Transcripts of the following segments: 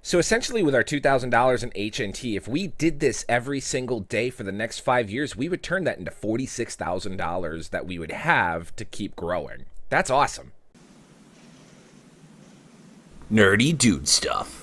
So essentially with our $2,000 in HNT, if we did this every single day for the next 5 years, we would turn that into $46,000 that we would have to keep growing. That's awesome. Nerdy dude stuff.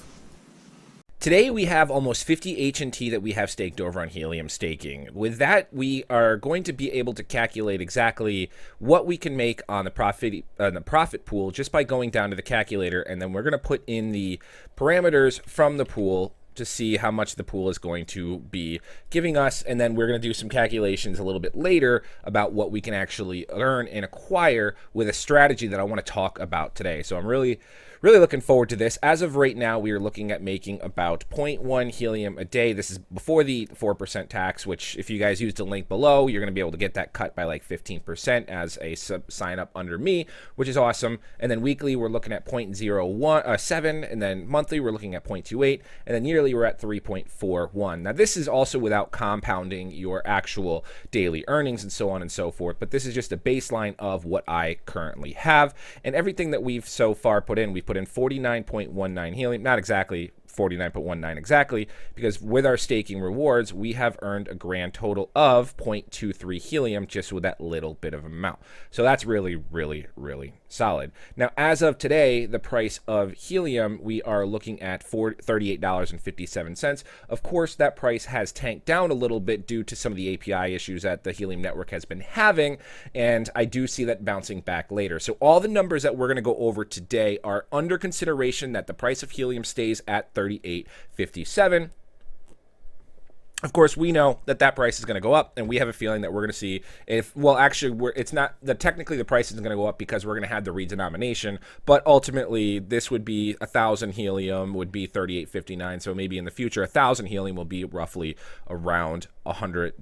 Today we have almost 50 HNT that we have staked over on Helium staking. With that, we are going to be able to calculate exactly what we can make on the profit pool just by going down to the calculator, and then we're going to put in the parameters from the pool to see how much the pool is going to be giving us, and then we're going to do some calculations a little bit later about what we can actually earn and acquire with a strategy that I want to talk about today. So I'm really looking forward to this. As of right now, we are looking at making about 0.1 helium a day. This is before the 4% tax, which if you guys use the link below, you're going to be able to get that cut by like 15% as a sign up under me, which is awesome. And then weekly, we're looking at 0.07, and then monthly, we're looking at 0.28, and then yearly, we're at 3.41. Now, this is also without compounding your actual daily earnings and so on and so forth, but this is just a baseline of what I currently have. And everything that we've so far put in, we've put in 49.19 helium, not exactly 49.19 exactly, because with our staking rewards, we have earned a grand total of 0.23 helium just with that little bit of amount. So that's really solid. Now, as of today, the price of helium, we are looking at $38.57. Of course, that price has tanked down a little bit due to some of the API issues that the Helium network has been having, and I do see that bouncing back later. So all the numbers that we're going to go over today are under consideration that the price of helium stays at $38.57. Of course, we know that that price is going to go up, and we have a feeling that we're going to see it's not that technically the price isn't going to go up because we're going to have the redenomination, but ultimately this would be 1,000 helium would be 38.59. So maybe in the future, 1,000 helium will be roughly around $100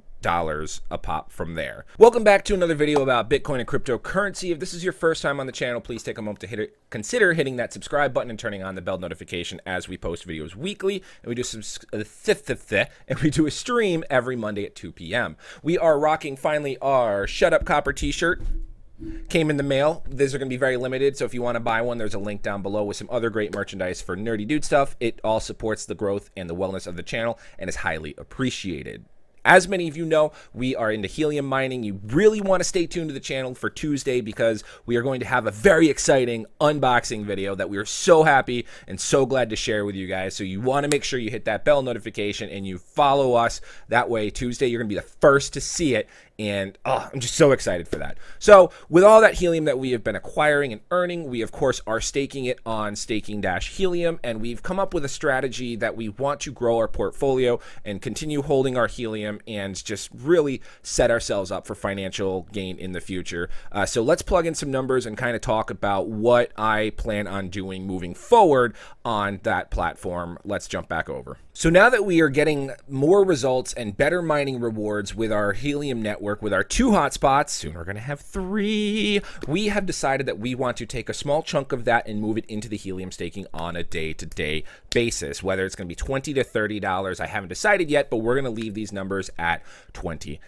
a pop from there. Welcome back to another video about Bitcoin and cryptocurrency. If this is your first time on the channel, please take a moment to consider hitting that subscribe button and turning on the bell notification as we post videos weekly, and we do a stream every Monday at 2 p.m. We are rocking finally our Shut Up Copper t-shirt. Came in the mail. These are going to be very limited, so if you want to buy one, there's a link down below with some other great merchandise for nerdy dude stuff. It all supports the growth and the wellness of the channel and is highly appreciated. As many of you know, we are into helium mining. You really want to stay tuned to the channel for Tuesday because we are going to have a very exciting unboxing video that we are so happy and so glad to share with you guys. So you want to make sure you hit that bell notification and you follow us. That way, Tuesday, you're going to be the first to see it. And I'm just so excited for that. So with all that helium that we have been acquiring and earning, we of course are staking it on staking-helium, and we've come up with a strategy that we want to grow our portfolio and continue holding our helium and just really set ourselves up for financial gain in the future. So let's plug in some numbers and kind of talk about what I plan on doing moving forward on that platform. Let's jump back over. So now that we are getting more results and better mining rewards with our helium network, with our 2 hotspots, soon we're going to have 3, we have decided that we want to take a small chunk of that and move it into the helium staking on a day-to-day basis, whether it's going to be $20 to $30. I haven't decided yet, but we're going to leave these numbers at $20.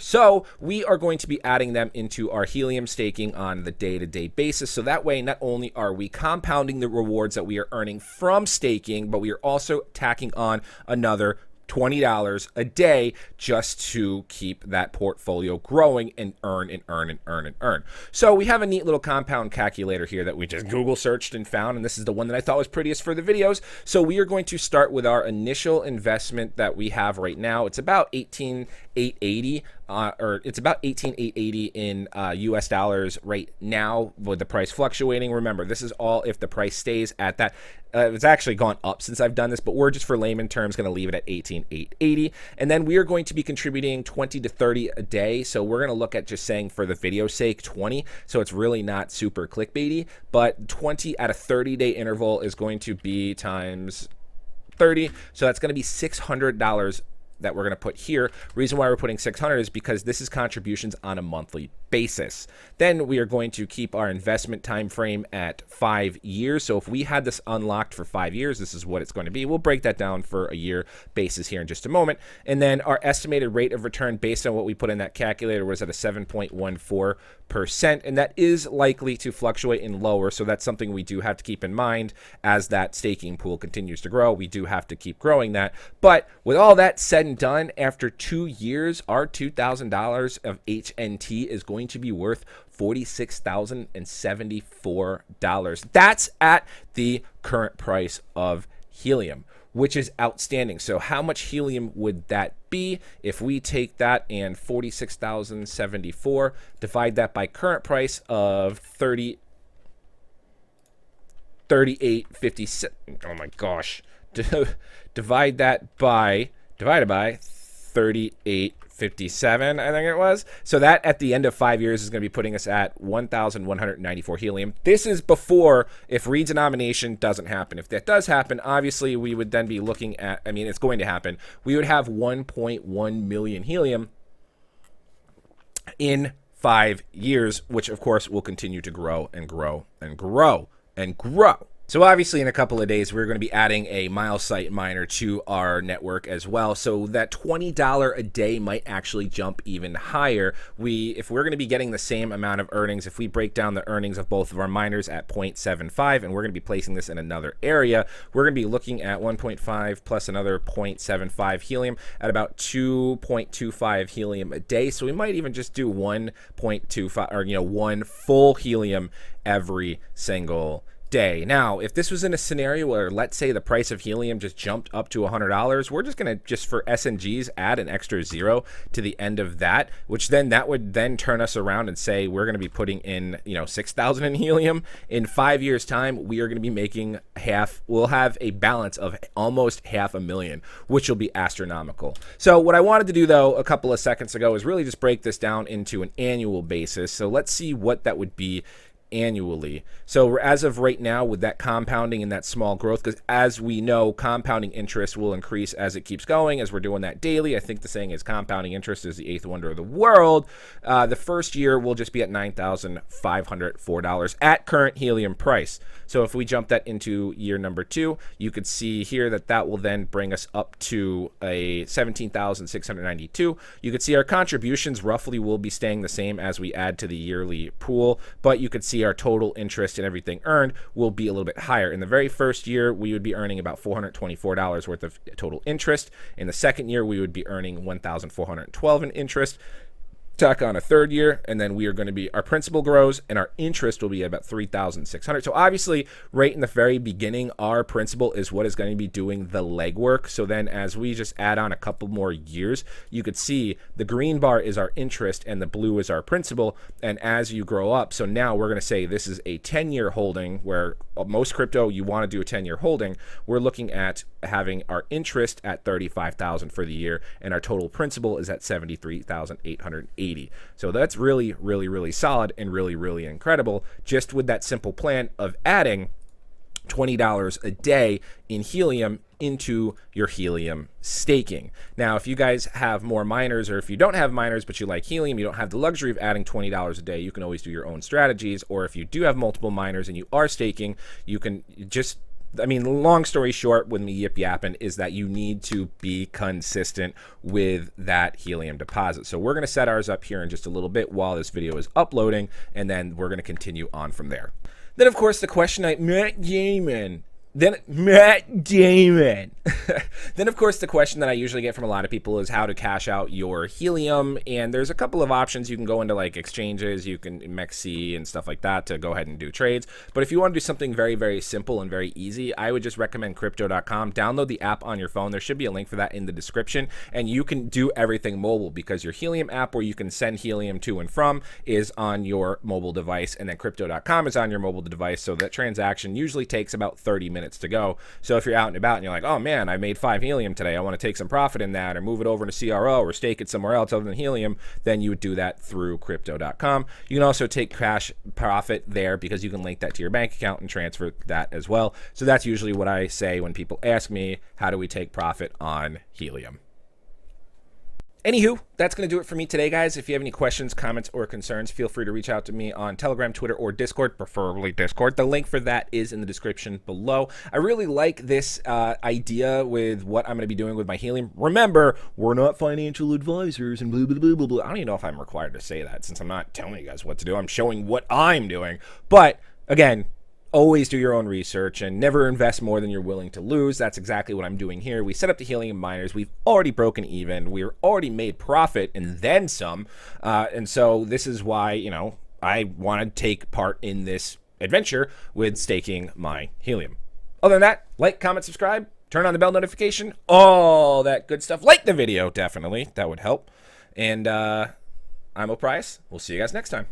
So we are going to be adding them into our helium staking on the day-to-day basis. So that way, not only are we compounding the rewards that we are earning from staking, but we are also tacking on another $20 a day just to keep that portfolio growing and earn and earn and earn and earn. So we have a neat little compound calculator here that we just Google searched and found, and this is the one that I thought was prettiest for the videos. So we are going to start with our initial investment that we have right now. It's about 18,880. Or it's about 18,880 in US dollars right now with the price fluctuating. Remember, this is all if the price stays at that. It's actually gone up since I've done this, but we're just for layman terms going to leave it at 18,880. And then we are going to be contributing 20 to 30 a day. So we're going to look at just saying for the video's sake 20. So it's really not super clickbaity, but 20 at a 30-day interval is going to be times 30. So that's going to be $600 that we're going to put here. Reason why we're putting 600 is because this is contributions on a monthly basis. Then we are going to keep our investment time frame at 5 years. So if we had this unlocked for 5 years, this is what it's going to be. We'll break that down for a year basis here in just a moment. And then our estimated rate of return based on what we put in that calculator was at a 7.14%. And that is likely to fluctuate and lower. So that's something we do have to keep in mind as that staking pool continues to grow. We do have to keep growing that. But with all that said and done, after 2 years, our $2,000 of HNT is going to be worth $46,074. That's at the current price of helium, which is outstanding. So how much helium would that be if we take that and 46,074, divide that by current price of 38.56. Oh my gosh. Divided by 38.57, I think it was. So that at the end of 5 years is going to be putting us at 1,194 helium. This is before if redenomination doesn't happen. If that does happen, obviously we would then be looking at, I mean, it's going to happen. We would have 1.1 million helium in 5 years, which of course will continue to grow and grow and grow and grow. So obviously in a couple of days, we're going to be adding a MileSite miner to our network as well. So that $20 a day might actually jump even higher. If we're going to be getting the same amount of earnings, if we break down the earnings of both of our miners at 0.75, and we're going to be placing this in another area, we're going to be looking at 1.5 plus another 0.75 helium at about 2.25 helium a day. So we might even just do 1.25 or, one full helium every single day. Now, if this was in a scenario where, let's say, the price of helium just jumped up to $100, we're just going to, just for SNGs, add an extra zero to the end of that, which then that would then turn us around and say we're going to be putting in, 6,000 in helium. In 5 years' time, we are going to be making we'll have a balance of almost $500,000, which will be astronomical. So what I wanted to do, though, a couple of seconds ago is really just break this down into an annual basis. So let's see what that would be annually. So as of right now, with that compounding and that small growth, because as we know, compounding interest will increase as it keeps going, as we're doing that daily. I think the saying is compounding interest is the eighth wonder of the world. The first year will just be at $9,504 at current helium price. So if we jump that into year number 2, you could see here that will then bring us up to a 17,692. You could see our contributions roughly will be staying the same as we add to the yearly pool, but you could see our total interest and everything earned will be a little bit higher. In the very first year, we would be earning about $424 worth of total interest. In the second year, we would be earning $1,412 in interest. Tack on a third year, and then we are going to be, our principal grows and our interest will be about $3,600. So obviously right in the very beginning, our principal is what is going to be doing the legwork. So then as we just add on a couple more years, you could see the green bar is our interest and the blue is our principal. And as you grow up, so now we're going to say this is a 10-year holding, where most crypto you want to do a 10-year holding. We're looking at having our interest at $35,000 for the year, and our total principal is at $73,880. So that's really, really, really solid and really, really incredible, just with that simple plan of adding $20 a day in helium into your helium staking. Now, if you guys have more miners, or if you don't have miners but you like helium, you don't have the luxury of adding $20 a day, you can always do your own strategies. Or if you do have multiple miners and you are staking, you can just, long story short, with me yip yapping, is that you need to be consistent with that helium deposit. So we're going to set ours up here in just a little bit while this video is uploading, and then we're going to continue on from there. Then, of course, the question Then, of course, the question that I usually get from a lot of people is how to cash out your helium. And there's a couple of options. You can go into like exchanges, you can MEXC and stuff like that to go ahead and do trades. But if you want to do something very, very simple and very easy, I would just recommend crypto.com. Download the app on your phone. There should be a link for that in the description. And you can do everything mobile, because your helium app where you can send helium to and from is on your mobile device. And then crypto.com is on your mobile device. So that transaction usually takes about 30 minutes to go. So if you're out and about and you're like, oh man, I made 5 helium today, I want to take some profit in that, or move it over to CRO or stake it somewhere else other than helium, then you would do that through crypto.com. You can also take cash profit there, because you can link that to your bank account and transfer that as well. So that's usually what I say when people ask me, how do we take profit on helium? Anywho, that's going to do it for me today, guys. If you have any questions, comments, or concerns, feel free to reach out to me on Telegram, Twitter, or Discord, preferably Discord. The link for that is in the description below. I really like this idea with what I'm going to be doing with my helium. Remember, we're not financial advisors and blah, blah, blah, blah, blah. I don't even know if I'm required to say that since I'm not telling you guys what to do. I'm showing what I'm doing. But, again, always do your own research and never invest more than you're willing to lose. That's exactly what I'm doing here. We set up the helium miners. We've already broken even. We're already made profit and then some. And so this is why, I want to take part in this adventure with staking my helium. Other than that, like, comment, subscribe, turn on the bell notification, all that good stuff. Like the video, definitely. That would help. And I'm O'Price. We'll see you guys next time.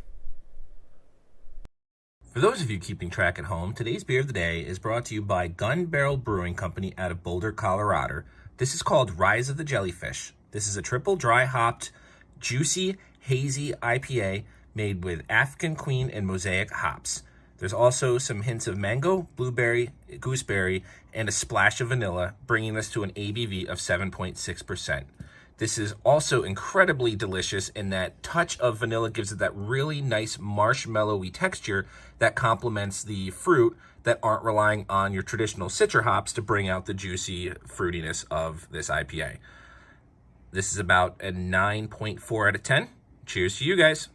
For those of you keeping track at home, today's beer of the day is brought to you by Gun Barrel Brewing Company out of Boulder, Colorado. This is called Rise of the Jellyfish. This is a triple dry hopped, juicy, hazy IPA made with African Queen and Mosaic hops. There's also some hints of mango, blueberry, gooseberry, and a splash of vanilla, bringing this to an ABV of 7.6%. This is also incredibly delicious, and that touch of vanilla gives it that really nice marshmallowy texture that complements the fruit that aren't relying on your traditional citra hops to bring out the juicy fruitiness of this IPA. This is about a 9.4 out of 10. Cheers to you guys.